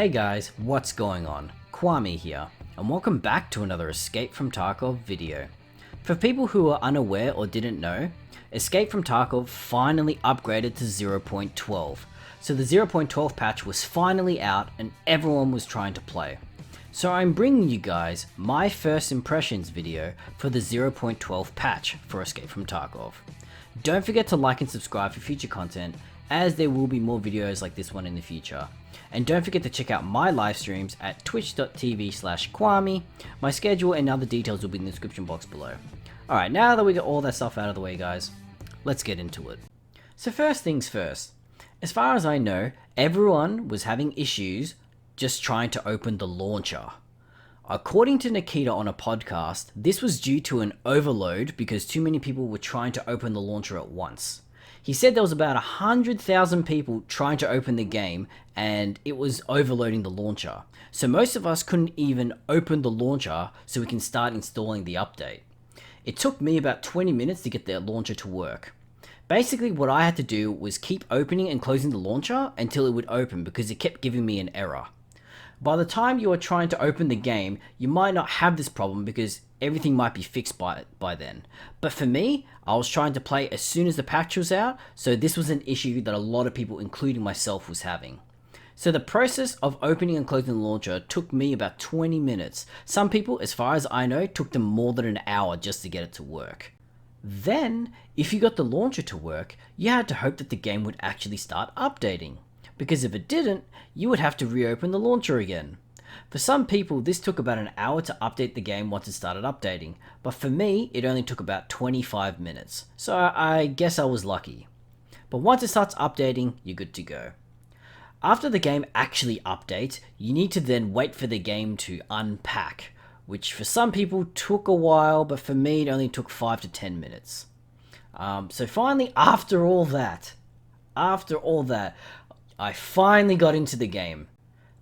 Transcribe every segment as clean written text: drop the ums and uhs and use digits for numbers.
Hey guys, what's going on? Quamii here, and welcome back to another Escape from Tarkov video. For people who are unaware or didn't know, Escape from Tarkov finally upgraded to 0.12, so the 0.12 patch was finally out and everyone was trying to play. So I'm bringing you guys my first impressions video for the 0.12 patch for Escape from Tarkov. Don't forget to like and subscribe for future content, as there will be more videos like this one in the future. And don't forget to check out my live streams at twitch.tv/Quamii. My schedule and other details will be in the description box below. Alright, now that we got all that stuff out of the way guys, let's get into it. So first things first, as far as I know, everyone was having issues just trying to open the launcher. According to Nikita on a podcast, this was due to an overload because too many people were trying to open the launcher at once. He said there was about 100,000 people trying to open the game and it was overloading the launcher. So most of us couldn't even open the launcher so we can start installing the update. It took me about 20 minutes to get the launcher to work. Basically what I had to do was keep opening and closing the launcher until it would open because it kept giving me an error. By the time you are trying to open the game, you might not have this problem because everything might be fixed by then. But for me, I was trying to play as soon as the patch was out, so this was an issue that a lot of people, including myself, was having. So the process of opening and closing the launcher took me about 20 minutes. Some people, as far as I know, took them more than an hour just to get it to work. Then, if you got the launcher to work, you had to hope that the game would actually start updating. Because if it didn't, you would have to reopen the launcher again. For some people, this took about an hour to update the game once it started updating, but for me, it only took about 25 minutes, so I guess I was lucky. But once it starts updating, you're good to go. After the game actually updates, you need to then wait for the game to unpack, which for some people took a while, but for me, it only took 5 to 10 minutes. So finally, after all that, I finally got into the game.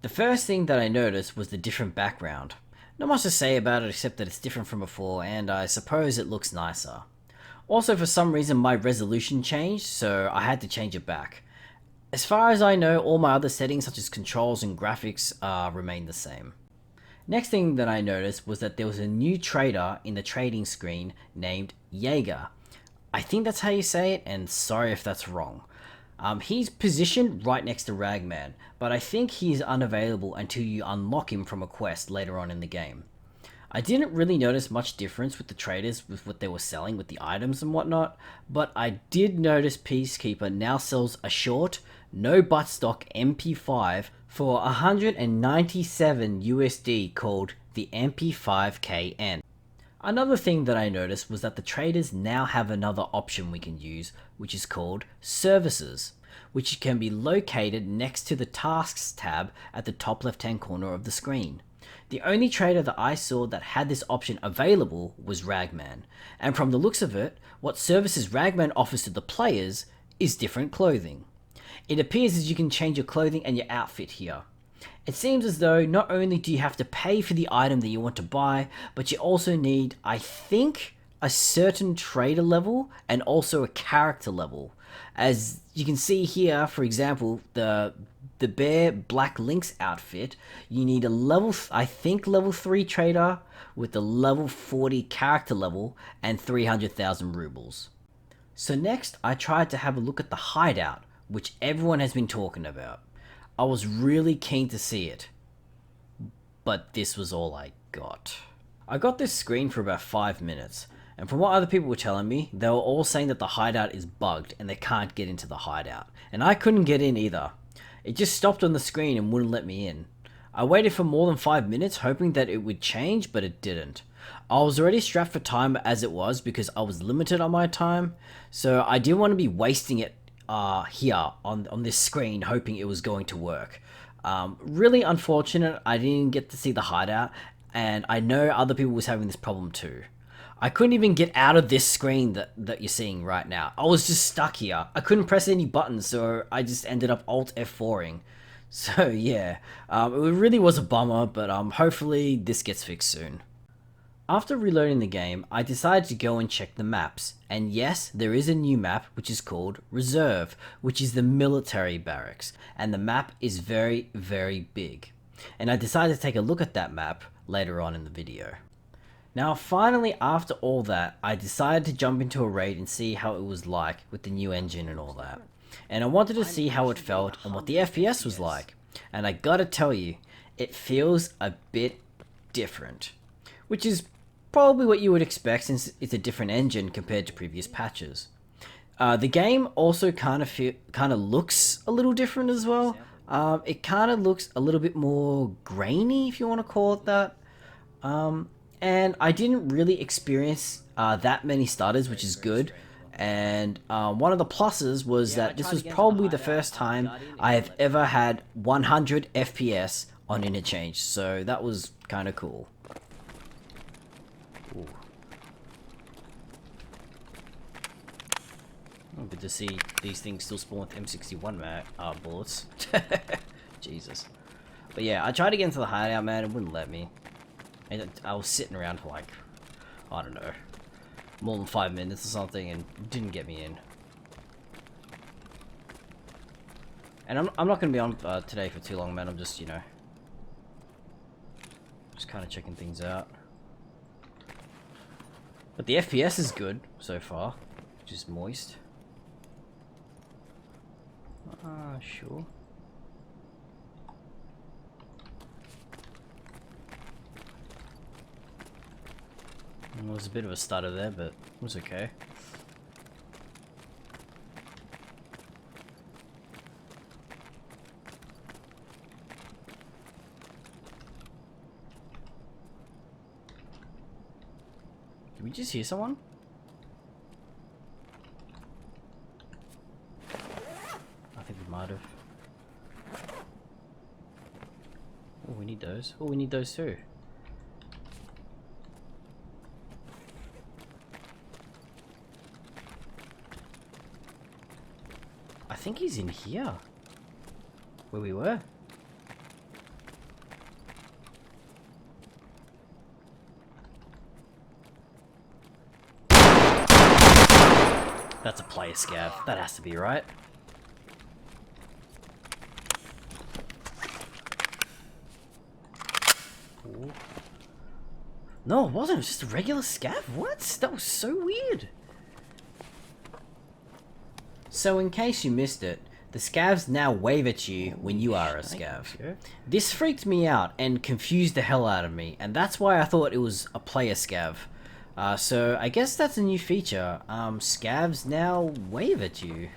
The first thing that I noticed was the different background. Not much to say about it except that it's different from before and I suppose it looks nicer. Also for some reason my resolution changed, so I had to change it back. As far as I know, all my other settings such as controls and graphics remain the same. Next thing that I noticed was that there was a new trader in the trading screen named Jaeger. I think that's how you say it, and sorry if that's wrong. He's positioned right next to Ragman, but I think he's unavailable until you unlock him from a quest later on in the game. I didn't really notice much difference with the traders with what they were selling with the items and whatnot, but I did notice Peacekeeper now sells a short, no buttstock MP5 for 197 USD called the MP5KN. Another thing that I noticed was that the traders now have another option we can use, which is called Services, which can be located next to the Tasks tab at the top left hand corner of the screen. The only trader that I saw that had this option available was Ragman, and from the looks of it, what services Ragman offers to the players is different clothing. It appears as you can change your clothing and your outfit here. It seems as though not only do you have to pay for the item that you want to buy, but you also need, I think, a certain trader level and also a character level. As you can see here, for example, the Bear Black Lynx outfit, you need a level 3 trader with the level 40 character level and 300,000 rubles. So next, I tried to have a look at the Hideout, which everyone has been talking about. I was really keen to see it, but this was all I got. I got this screen for about 5 minutes, and from what other people were telling me, they were all saying that the hideout is bugged and they can't get into the hideout, and I couldn't get in either. It just stopped on the screen and wouldn't let me in. I waited for more than 5 minutes hoping that it would change, but it didn't. I was already strapped for time as it was because I was limited on my time, so I didn't want to be wasting it here on this screen hoping it was going to work. Really unfortunate I didn't get to see the hideout, and I know other people was having this problem too. I couldn't even get out of this screen that you're seeing right now. I was just stuck here. I couldn't press any buttons, so I just ended up Alt F4ing. So yeah, it really was a bummer, but hopefully this gets fixed soon. After reloading the game, I decided to go and check the maps, and yes, there is a new map which is called Reserve, which is the military barracks, and the map is very, very big. And I decided to take a look at that map later on in the video. Now finally, after all that, I decided to jump into a raid and see how it was like with the new engine and all that. And I wanted to see how it felt and what the FPS was like. And I gotta tell you, it feels a bit different. Which is probably what you would expect since it's a different engine compared to previous patches. The game also kind of looks a little different as well. It kind of looks a little bit more grainy, if you want to call it that. And I didn't really experience that many stutters, which is good. And one of the pluses was that this was probably the first time I have ever had 100 FPS on interchange, so that was kind of cool. Ooh. Oh, good to see these things still spawn with M61 bullets. Jesus. But yeah, I tried to get into the hideout, man, it wouldn't let me. And I was sitting around for like, I don't know, more than 5 minutes or something, and didn't get me in. And I'm not going to be on today for too long, man. I'm just, you know, just kind of checking things out. But the FPS is good so far, which is moist. Sure. There was a bit of a stutter there, but it was okay. Did we just hear someone? I think we might have. Oh, we need those. Oh, we need those too. I think he's in here. Where we were. That's a player scav. That has to be right. Ooh. No, it wasn't. It was just a regular scav. What? That was so weird. So in case you missed it, the scavs now wave at you when you are a scav. This freaked me out and confused the hell out of me, and that's why I thought it was a player scav. So I guess that's a new feature. Scavs now wave at you.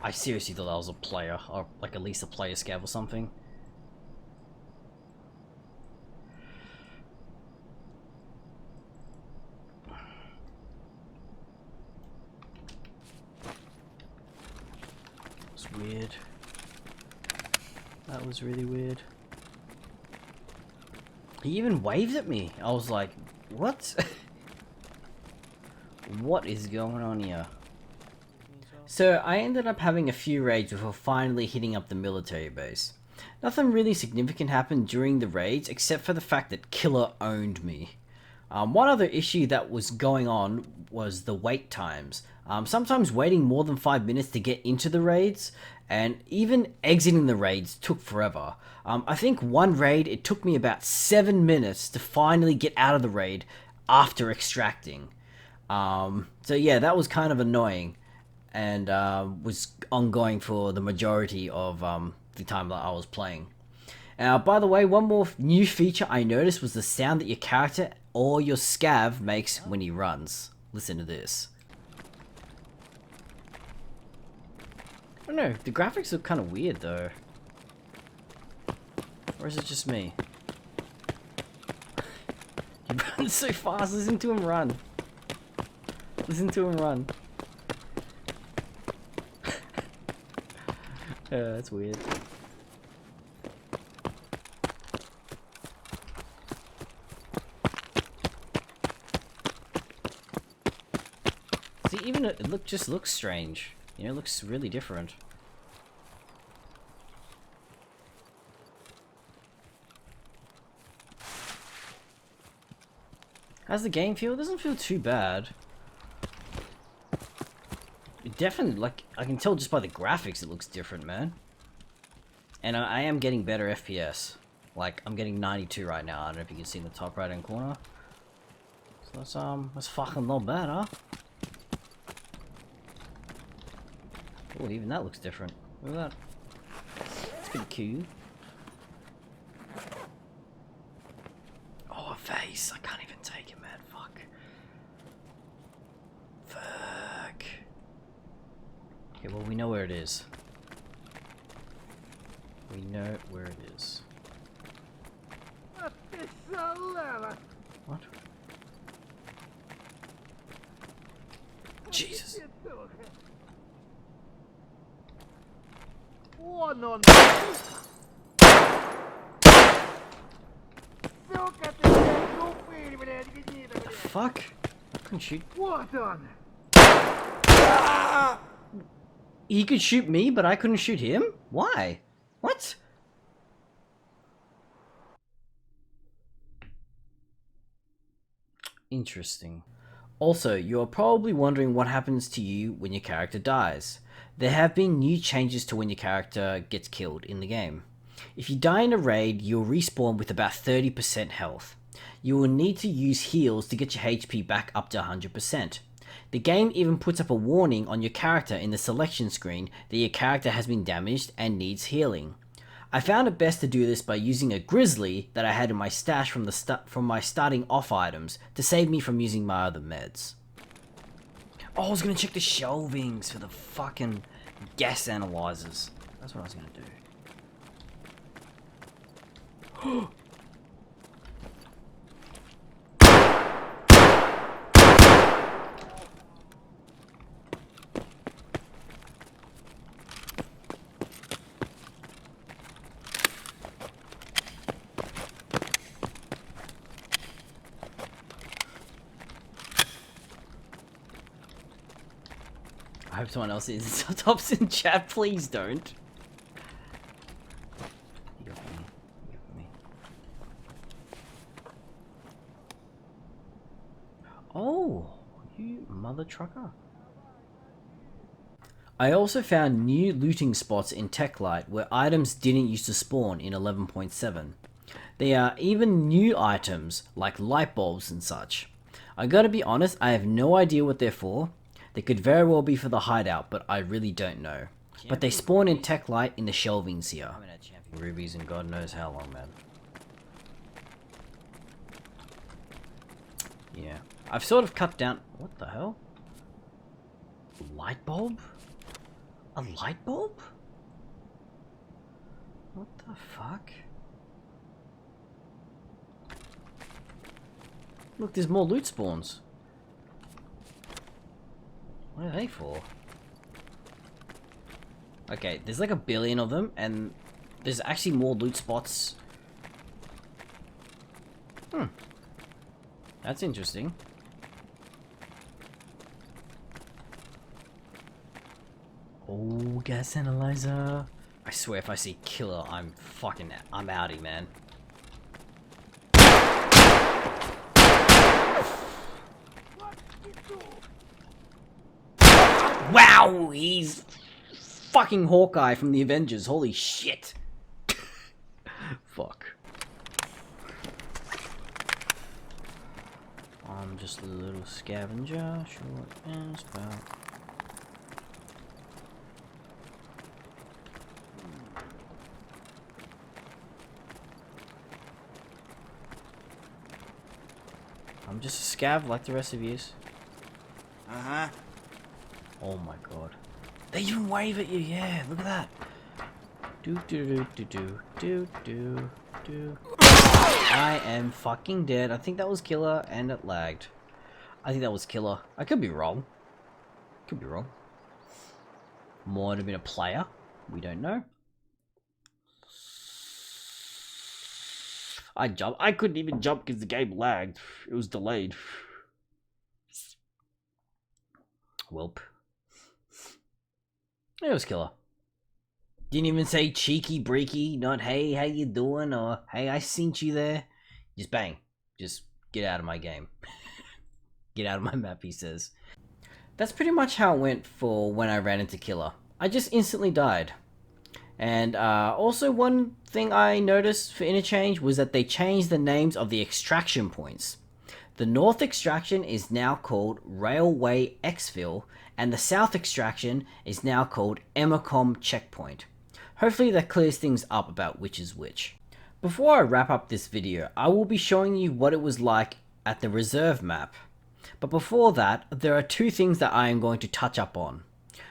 I seriously thought that was a player, or like at least a player scav or something. It's weird. That was really weird. He even waved at me. I was like, what? What is going on here? So I ended up having a few raids before finally hitting up the military base. Nothing really significant happened during the raids except for the fact that Killer owned me. One other issue that was going on was the wait times. Sometimes waiting more than 5 minutes to get into the raids, and even exiting the raids took forever. I think one raid, it took me about 7 minutes to finally get out of the raid after extracting. So yeah, that was kind of annoying, and was ongoing for the majority of the time that I was playing. By the way, one more new feature I noticed was the sound that your character or your scav makes when he runs. Listen to this. I don't know, the graphics look kind of weird though. Or is it just me? He runs so fast, listen to him run. Listen to him run. Yeah, that's weird. See, even it just looks strange. You know, it looks really different. How's the game feel? It doesn't feel too bad. It definitely, like, I can tell just by the graphics it looks different, man. And I am getting better FPS. Like, I'm getting 92 right now. I don't know if you can see in the top right hand corner. So that's fucking not bad, huh? Oh, even that looks different. Look at that. It's pretty cute. Oh, a face. I can't even take it, man. Fuck. Fuck. Okay, well, we know where it is. We know where it is. What? Jesus. The fuck? I couldn't shoot. He could shoot me, but I couldn't shoot him? Why? What? Interesting. Also, you're probably wondering what happens to you when your character dies. There have been new changes to when your character gets killed in the game. If you die in a raid, you'll respawn with about 30% health. You will need to use heals to get your HP back up to 100%. The game even puts up a warning on your character in the selection screen that your character has been damaged and needs healing. I found it best to do this by using a grizzly that I had in my stash from my starting off items to save me from using my other meds. Oh, I was gonna check the shelvings for the fucking gas analyzers. That's what I was gonna do. I hope someone else is tops in chat. Please don't. You got me. You got me. Oh, you mother trucker. I also found new looting spots in TechLight where items didn't used to spawn in 11.7. There are even new items like light bulbs and such. I gotta be honest, I have no idea what they're for. They could very well be for the hideout, but I really don't know. But they spawn in TechLight in the shelvings here. I haven't had champion rubies in God knows how long, man. Yeah. I've sort of cut down... What the hell? Light bulb? A light bulb? What the fuck? Look, there's more loot spawns. What are they for? Okay, there's like a billion of them, and there's actually more loot spots. That's interesting. Oh, gas analyzer. I swear if I see killer, I'm outie, man. Wow, he's fucking Hawkeye from the Avengers. Holy shit. Fuck. I'm just a little scavenger, short and spout. I'm just a scav like the rest of yous. Uh-huh. Oh my god. They even wave at you, yeah, look at that. Do do do do do do do do. I am fucking dead. I think that was killer and it lagged. I think that was killer. I could be wrong. Could be wrong. Might have been a player. We don't know. I jumped. I couldn't even jump because the game lagged. It was delayed. Welp. It was killer. Didn't even say cheeky breaky, not hey, how you doing, or hey, I seen you there. Just bang. Just Get out of my game. Get out of my map, he says. That's pretty much how it went for when I ran into Killer. I just instantly died. And also one thing I noticed for interchange was that they changed the names of the extraction points. The north extraction is now called Railway Exfil, and the south extraction is now called Emacom Checkpoint. Hopefully that clears things up about which is which. Before I wrap up this video, I will be showing you what it was like at the reserve map. But before that, there are two things that I am going to touch up on.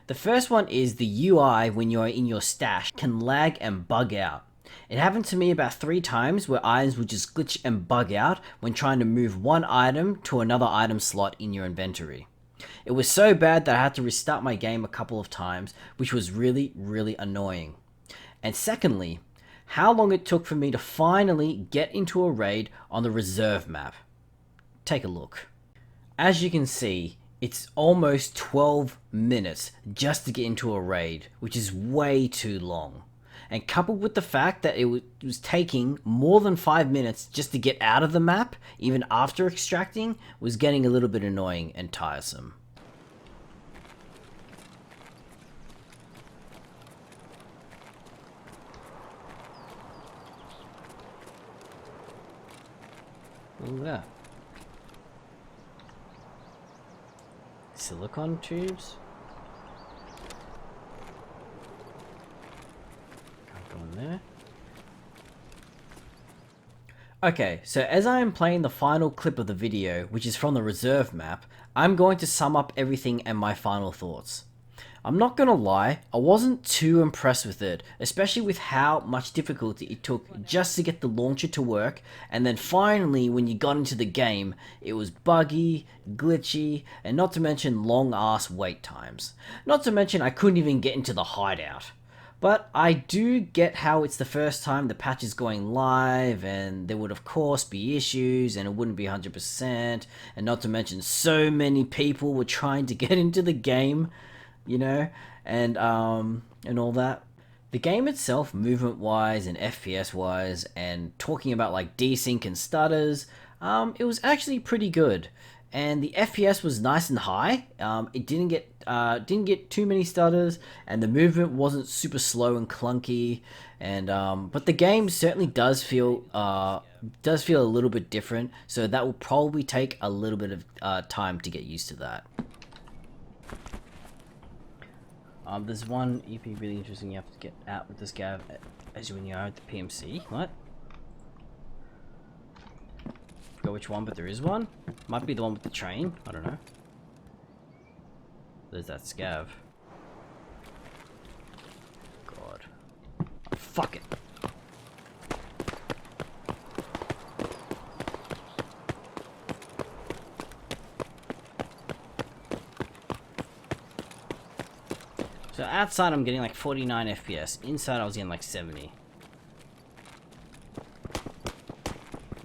The first one is the UI when you're in your stash can lag and bug out. It happened to me about 3 times where items would just glitch and bug out when trying to move one item to another item slot in your inventory. It was so bad that I had to restart my game a couple of times, which was really annoying. And secondly, how long it took for me to finally get into a raid on the reserve map. Take a look. As you can see, it's almost 12 minutes just to get into a raid, which is way too long. And coupled with the fact that it was taking more than 5 minutes just to get out of the map, even after extracting, was getting a little bit annoying and tiresome. Look at that. Silicon tubes? Can't go in there. Okay, so as I am playing the final clip of the video, which is from the reserve map, I'm going to sum up everything and my final thoughts. I'm not gonna lie, I wasn't too impressed with it, especially with how much difficulty it took just to get the launcher to work, and then finally when you got into the game, it was buggy, glitchy, and not to mention long ass wait times. Not to mention I couldn't even get into the hideout. But I do get how it's the first time the patch is going live, and there would of course be issues, and it wouldn't be 100%, and not to mention so many people were trying to get into the game, you know, and all that. The game itself, movement-wise and FPS-wise, and talking about like desync and stutters, it was actually pretty good. And the FPS was nice and high. It didn't get too many stutters, and the movement wasn't super slow and clunky. And but the game certainly does feel a little bit different. So that will probably take a little bit of time to get used to that. There's one EP really interesting you have to get out with the Scav as when you are at the PMC. What? Forgot which one, but there is one. Might be the one with the train. I don't know. There's that Scav. God. Oh, fuck it. So outside I'm getting like 49 FPS. Inside I was getting like 70.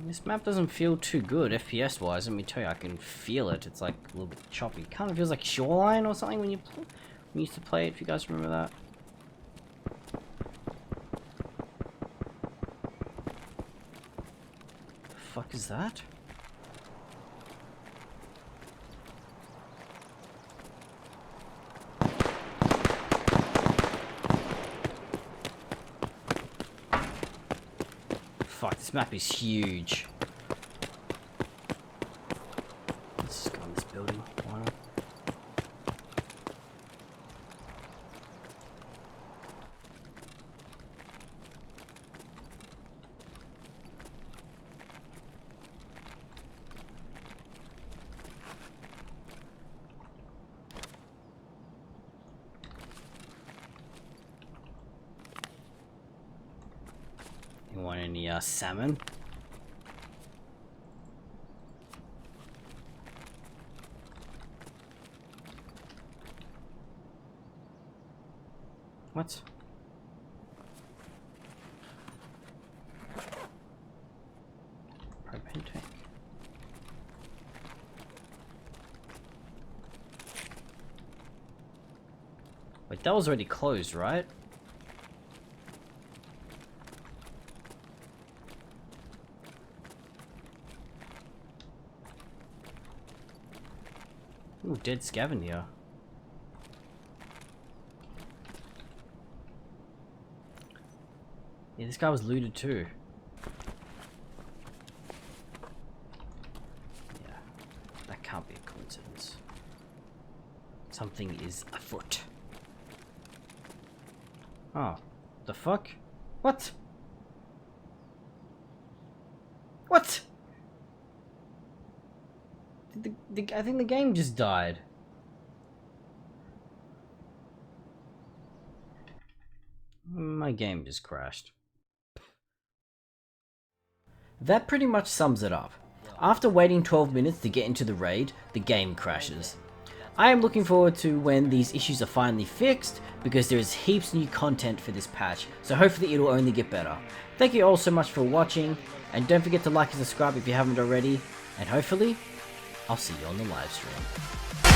This map doesn't feel too good FPS wise. Let me tell you, I can feel it. It's like a little bit choppy. Kind of feels like Shoreline or something when you used to play it, if you guys remember that. The fuck is that? Fuck, this map is huge. Let's just go in this building. Why not? You want any salmon? What? Propane tank. Wait, that was already closed, right? Ooh, dead scav in here. Yeah, this guy was looted too. Yeah, that can't be a coincidence. Something is afoot. Oh, the fuck? What? What? I think the game just died. My game just crashed. That pretty much sums it up. After waiting 12 minutes to get into the raid, the game crashes. I am looking forward to when these issues are finally fixed, because there is heaps new content for this patch, so hopefully it'll only get better. Thank you all so much for watching, and don't forget to like and subscribe if you haven't already, and hopefully, I'll see you on the live stream.